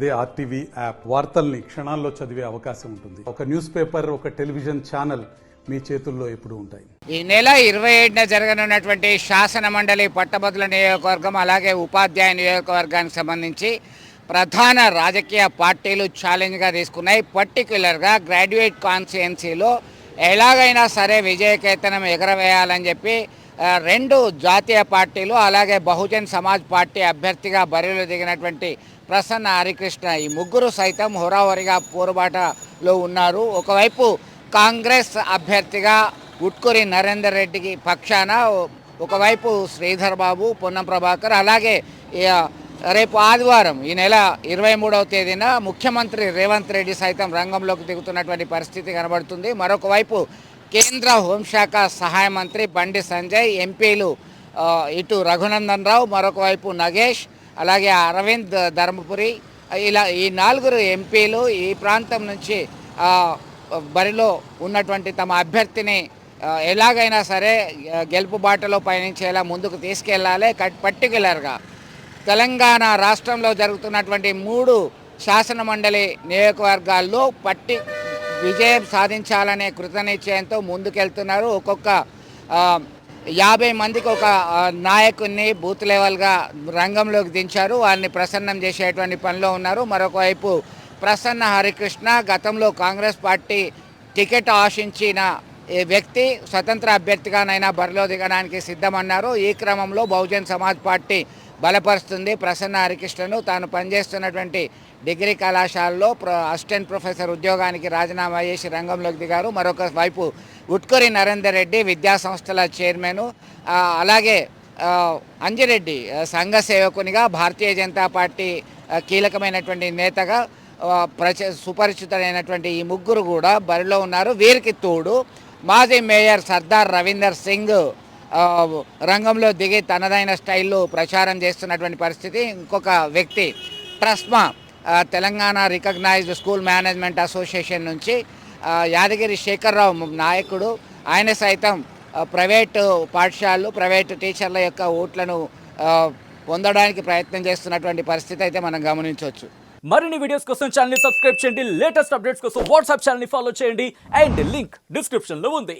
అదే RTV app వార్తల్ని క్షణాల్లో చదివే అవకాశం ఉంటుంది. ఒక న్యూస్ పేపర్, ఒక టెలివిజన్ ఛానల్ మీ చేతుల్లో ఎప్పుడూ ఉంటాయి. ఈ నెల 27న జరగనున్నటువంటి శాసన మండలి పట్టభద్రుల నియోజకవర్గం అలాగే ఉపాధ్యాయ నియోజకవర్గానికి సంబంధించి ప్రధాన రాజకీయ పార్టీలు ఛాలెంజ్గా తీసుకున్నాయి. పర్టిక్యులర్గా గ్రాడ్యుయేట్ కాన్స్టిట్యుయెన్సీలో ఎలాగైనా సరే విజయకేతనం ఎగరవేయాలని చెప్పి రెండు జాతీయ పార్టీలు అలాగే బహుజన్ సమాజ్ పార్టీ అభ్యర్థిగా బరిలో దిగినటువంటి ప్రసన్న హరికృష్ణ ఈ ముగ్గురు సైతం హోరాహోరీగా పోరుబాటలో ఉన్నారు. ఒకవైపు కాంగ్రెస్ అభ్యర్థిగా ఉట్కూరి నరేందర్ రెడ్డికి పక్షాన ఒకవైపు శ్రీధర్ బాబు, పొన్నం ప్రభాకర్, అలాగే రేపు ఆదివారం ఈ నెల 23వ తేదీన ముఖ్యమంత్రి రేవంత్ రెడ్డి సైతం రంగంలోకి దిగుతున్నటువంటి పరిస్థితి కనబడుతుంది. మరొక వైపు కేంద్ర హోంశాఖ సహాయ మంత్రి బండి సంజయ్, ఎంపీలు ఇటు రఘునందన్ రావు, మరొక వైపు నగేష్, అలాగే అరవింద్ ధర్మపురి, ఇలా ఈ నలుగురు ఎంపీలు ఈ ప్రాంతం నుంచి బరిలో ఉన్నటువంటి తమ అభ్యర్థిని ఎలాగైనా సరే గెలుపు బాటలో పయనించేలా ముందుకు తీసుకెళ్లాలి. పర్టికులర్గా తెలంగాణ రాష్ట్రంలో జరుగుతున్నటువంటి 3 శాసన మండలి నియోజకవర్గాల్లో విజయం సాధించాలనే కృతనిశ్చయంతో ముందుకెళ్తున్నారు. ఒక్కొక్క 50 మందికి ఒక నాయకుడిని బూత్ లెవెల్గా రంగంలోకి దించారు. వారిని ప్రసన్నం చేసేటువంటి పనిలో ఉన్నారు. మరొక వైపు ప్రసన్న హరికృష్ణ గతంలో కాంగ్రెస్ పార్టీ టికెట్ ఆశించిన వ్యక్తి స్వతంత్ర అభ్యర్థిగానైనా బరిలో దిగడానికి సిద్ధమన్నారు. ఈ క్రమంలో బహుజన్ సమాజ్ పార్టీ బలపరుస్తుంది ప్రసన్న హరికృష్ణను. తాను పనిచేస్తున్నటువంటి డిగ్రీ కళాశాలలో అసిస్టెంట్ ప్రొఫెసర్ ఉద్యోగానికి రాజీనామా చేసి రంగంలోకి దిగారు. మరొక వైపు ఉట్కూరి నరేందర్ రెడ్డి విద్యా సంస్థల చైర్మన్, అలాగే అంజిరెడ్డి సంఘ సేవకునిగా భారతీయ జనతా పార్టీ కీలకమైనటువంటి నేతగా సుపరిచితులైనటువంటి ఈ ముగ్గురు కూడా బరిలో ఉన్నారు. వీరికి తోడు మాజీ మేయర్ సర్దార్ రవీందర్ సింగ్ రంగంలో దిగి తనదైన స్టైల్లో ప్రచారం చేస్తున్నటువంటి పరిస్థితి. ఇంకొక వ్యక్తి TRSMA Telangana recognised school management association నుంచి యాదగిరి శేఖర్రావు నాయకుడు, ఆయన సైతం ప్రైవేటు పాఠశాలలు, ప్రైవేటు టీచర్ల యొక్క ఓట్లను పొందడానికి ప్రయత్నం చేస్తున్నటువంటి పరిస్థితి అయితే మనం గమనించవచ్చు. మరిన్ని వీడియోస్ కోసం ఛానల్ ని సబ్స్క్రైబ్ చేయండి. లేటెస్ట్ అప్డేట్స్ కోసం వాట్సాప్ ఛానల్ ని ఫాలో చేయండి. అండ్ లింక్ డిస్క్రిప్షన్ లో ఉంది.